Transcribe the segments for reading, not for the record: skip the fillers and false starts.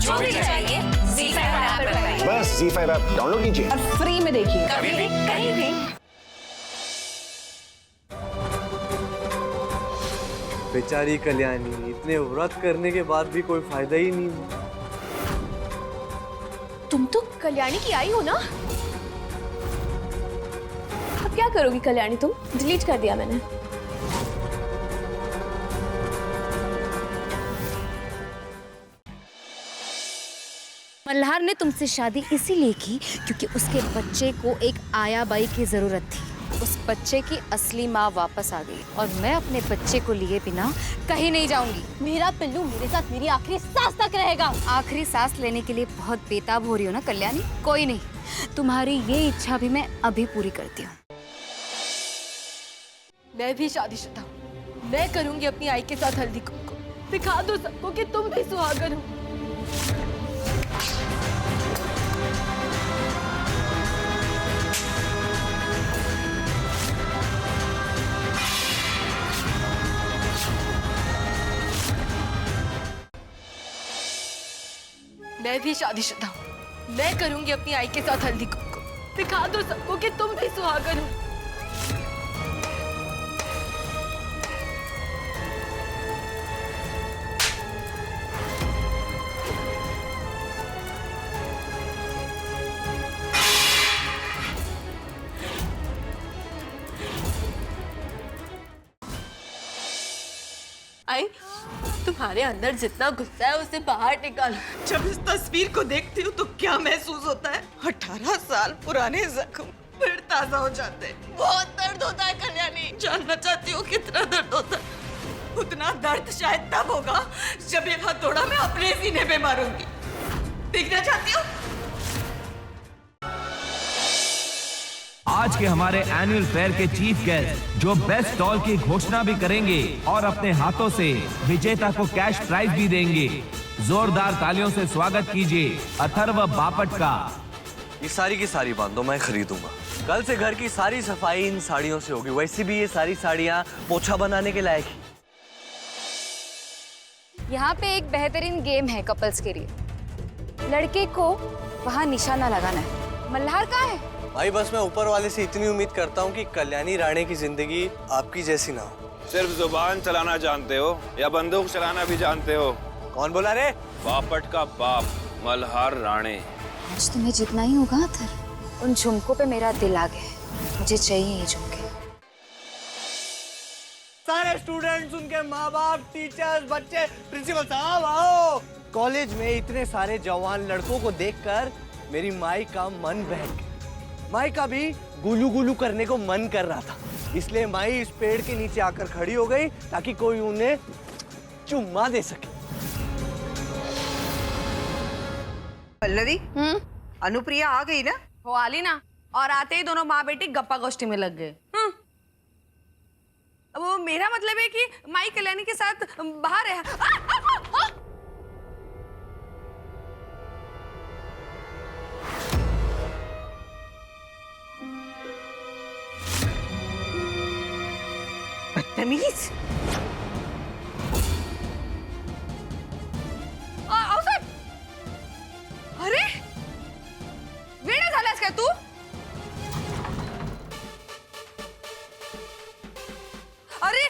जो भी चाहिए ZEE5 ऐप पर पाइए। बस ZEE5 ऐप डाउनलोड कीजिए और फ्री में देखिए, कभी भी कहीं भी। बेचारी कल्याणी, इतने व्रत करने के बाद भी कोई फायदा ही नहीं हुआ। तुम तो कल्याणी की आई हो ना? अब क्या करोगी कल्याणी तुम? डिलीट कर दिया मैंने। मल्हार ने तुमसे शादी इसीलिए की क्योंकि उसके बच्चे को एक आया बाई की जरूरत थी। उस बच्चे की असली माँ वापस आ गई और मैं अपने बच्चे को लिए बिना कहीं नहीं जाऊंगी। मेरा पिल्लू मेरे साथ मेरी आखिरी सांस तक रहेगा। आखिरी सांस लेने के लिए बहुत बेताब हो रही हो ना कल्याणी? कोई नहीं, तुम्हारी ये इच्छा भी मैं अभी पूरी करती हूँ। मैं भी शादीशुदा हूँ। मैं करूंगी अपनी आई के साथ हल्दी कुमकुम। दिखा दो सबको कि तुम भी सुहागन हो। मैं भी शादीशुदा हूँ। मैं करूंगी अपनी आई के साथ हल्दी कुमकुम। दिखा दो सबको कि तुम भी सुहागन हो। आई, तुम्हारे अंदर जितना गुस्सा है उसे बाहर निकालो। जब इस तस्वीर को देखती हूँ तो क्या महसूस होता है? 18 साल पुराने जख्म फिर ताजा हो जाते हैं। बहुत दर्द होता है कल्याणी। जानना चाहती हूँ कितना दर्द होता है? उतना दर्द शायद तब होगा जब ये हथौड़ा मैं अपने सीने पे मारूंगी। देखना चाहती हूँ? आज के हमारे एनुअल फेयर के चीफ गेस्ट जो बेस्ट स्टॉल की घोषणा भी करेंगे और अपने हाथों से विजेता को कैश प्राइज भी देंगे। जोरदार तालियों से स्वागत कीजिए अथर्व बापट का। ये सारी की सारी बांधो, मैं खरीदूंगा। कल से घर की सारी सफाई इन साड़ियों से होगी। वैसे भी ये सारी साड़ियाँ पोछा बनाने के लायक हैं। यहाँ पे एक बेहतरीन गेम है कपल्स के लिए। लड़के को वहाँ निशाना लगाना है। मल्हार कहाँ है? भाई बस मैं ऊपर वाले से इतनी उम्मीद करता हूँ कि कल्याणी राणे की जिंदगी आपकी जैसी ना हो। सिर्फ जुबान चलाना जानते हो या बंदूक चलाना भी जानते हो? कौन बोला रे? बापट का बाप मल्हार राणे। आज तुम्हें जितना ही होगा अथर। उन झुमकों पे मेरा दिल आ गया है। मुझे चाहिए ये झुमके। सारे स्टूडेंट्स, उनके माँ बाप, टीचर्स, बच्चे, प्रिंसिपल साहब आओ। कॉलेज में इतने सारे जवान लड़कों को देखकर मेरी माई का मन बहक गया। माई का भी गुलू गुलू करने को मन कर रहा था, इसलिए माई इस पेड़ के नीचे आकर खड़ी हो गई ताकि कोई उन्हें चुम्मा दे सके। पल्लवी, अनुप्रिया आ गई ना? वो आली ना, और आते ही दोनों माँ बेटी गप्पा गोष्ठी में लग गए। वो मेरा मतलब है कि माई कल्याणी के साथ बाहर है। बदतमीज। अरे वेडा झालास का तू? अरे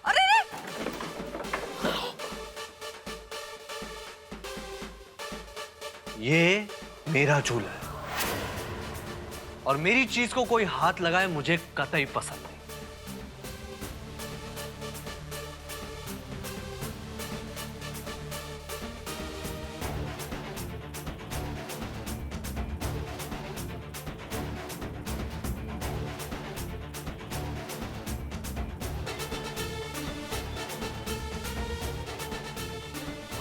अरे अरे ये मेरा झूला है और मेरी चीज को कोई हाथ लगाए मुझे कतई पसंद नहीं।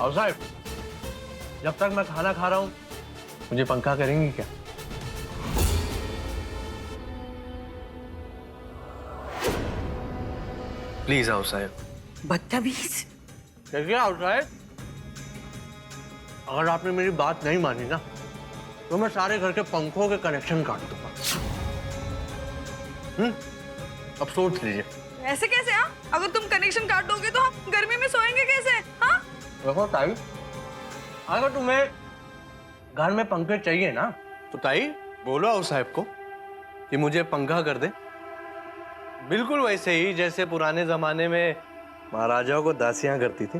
और साहब, जब तक मैं खाना खा रहा हूं मुझे पंखा करेंगी क्या? प्लीज आओ साहब। बदतमीज। देखिए आओ साहब, अगर आपने मेरी बात नहीं मानी ना तो मैं सारे घर के पंखों के कनेक्शन काट दूंगा। अब सोच लीजिए। ऐसे कैसे? हाँ, अगर तुम कनेक्शन काट दोगे तो हम गर्मी में सोएंगे कैसे? हाँ, देखो ताई, अगर तुम्हें घर में पंखे चाहिए ना, तो ताई बोलो आओ साहब को कि मुझे पंखा कर दे। बिल्कुल वैसे ही जैसे पुराने जमाने में महाराजाओं को दासियां करती थी।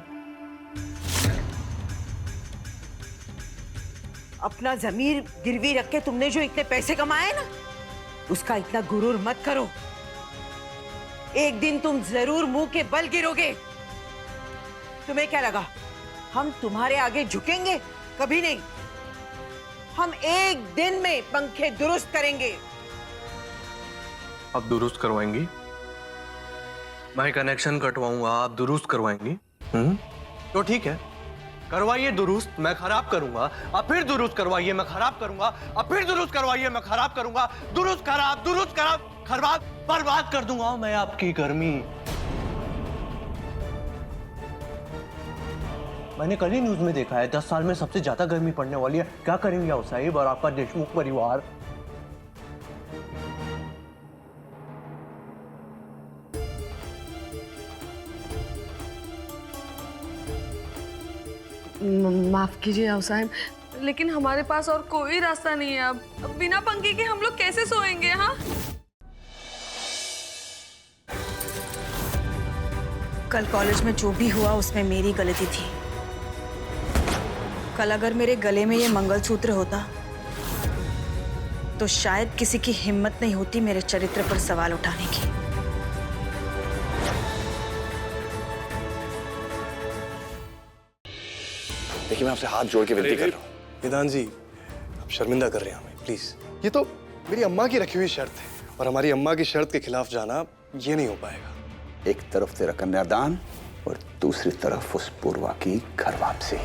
अपना जमीर गिरवी रख के तुमने जो इतने पैसे कमाए ना, उसका इतना गुरूर मत करो। एक दिन तुम जरूर मुंह के बल गिरोगे। तुम्हें क्या लगा हम तुम्हारे आगे झुकेंगे? कभी नहीं। हम एक दिन में पंखे दुरुस्त करेंगे। आप दुरुस्त करवाएंगी? मैं कनेक्शन कटवाऊंगा, आप दुरुस्त करवाएंगी? तो ठीक है, करवाइए दुरुस्त, मैं खराब करूंगा। अब फिर दुरुस्त करवाइए, मैं खराब करूंगा। अब फिर दुरुस्त करवाइए, मैं खराब करूंगा। दुरुस्त खराब खराब बर्बाद कर दूंगा मैं आपकी गर्मी। मैंने कल ही न्यूज में देखा है 10 साल में सबसे ज्यादा गर्मी पड़ने वाली है। क्या करेंगे आप साहिब और आपका देशमुख परिवार? माफ कीजिए आओ साहब, लेकिन हमारे पास और कोई रास्ता नहीं है। अब बिना पंखे के हम लोग कैसे सोएंगे? हाँ, कल कॉलेज में जो भी हुआ उसमें मेरी गलती थी। कल अगर मेरे गले में ये मंगलसूत्र होता तो शायद किसी की हिम्मत नहीं होती मेरे चरित्र पर सवाल उठाने की। देखिए मैं आपसे हाथ जोड़ के विनती कर रहा हूँ। निदान जी, आप शर्मिंदा कर रहे हैं हमें, प्लीज। ये तो मेरी अम्मा की रखी हुई शर्त है और हमारी अम्मा की शर्त के खिलाफ जाना ये नहीं हो पाएगा। एक तरफ तेरा कन्यादान और दूसरी तरफ उस पूर्वा की घर वापसी।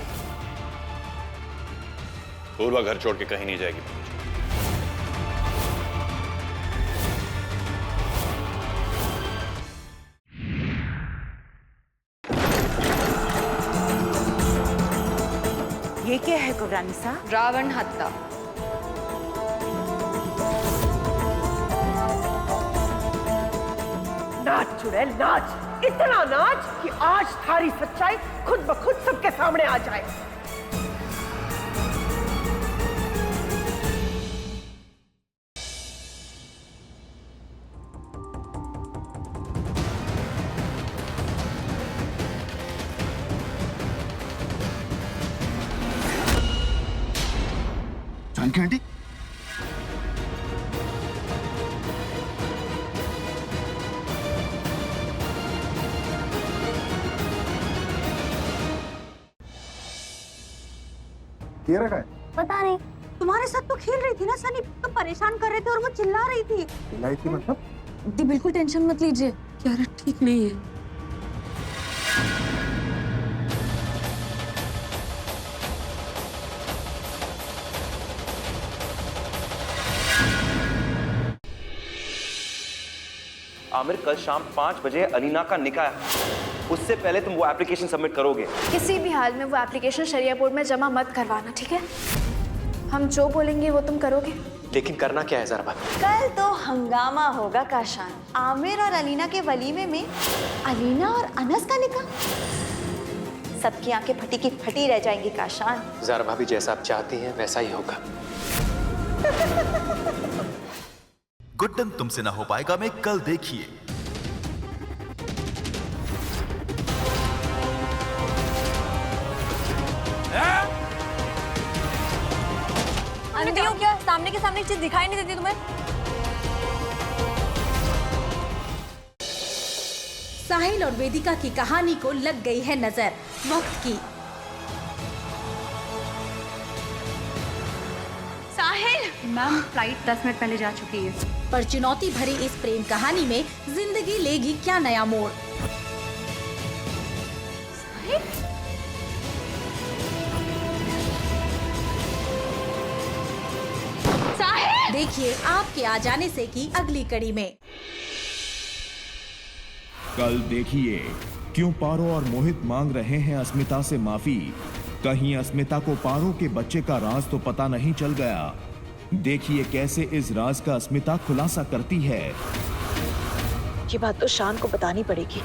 पूर्वा घर छोड़ के कहीं नहीं जाएगी। ये क्या है कुबरानी साहब? रावण हत्या। नाच चुड़ैल नाच, इतना नाच कि आज थारी सच्चाई खुद ब खुद सबके सामने आ जाए। जानकी आंटी, ये रखा है? पता नहीं, तुम्हारे साथ तो खेल रही थी ना सनी, तुम परेशान कर रहे थे और वो चिल्ला रही थी। चिल्लाई थी मतलब? दी बिल्कुल टेंशन मत लीजिए, यार ठीक नहीं है। आमिर, कल शाम 5 बजे अलीना का निकाह है। उससे पहले तुम वो एप्लीकेशन सबमिट करोगे? किसी भी हाल में वो एप्लीकेशन शरियापुर में जमा मत करवाना, ठीक है? हम जो बोलेंगे वो तुम करोगे। लेकिन करना क्या है जरा बात? कल तो हंगामा होगा काशान। आमिर और अलीना के वलीमे में अलीना और अनस का निकाह। सबकी आंखें फटी की फटी रह जाएंगी काशान। जरा भाभी, जैसा आप चाहती हैं वैसा ही होगा। गुड्डन तुमसे ना हो पाएगा में कल देखिए। अंधी हो क्या? सामने के सामने चीज दिखाई नहीं देती तुम्हें? साहिल और वेदिका की कहानी को लग गई है नजर वक्त की। साहिल! मैम, फ्लाइट 10 मिनट पहले जा चुकी है। पर चुनौती भरी इस प्रेम कहानी में जिंदगी लेगी क्या नया मोड़? साहिल! देखिए आपके आ जाने से की अगली कड़ी में। कल देखिए क्यों पारो और मोहित मांग रहे हैं अस्मिता से माफी। कहीं अस्मिता को पारो के बच्चे का राज तो पता नहीं चल गया। देखिए कैसे इस राज का अस्मिता खुलासा करती है। ये बात तो शान को बतानी पड़ेगी।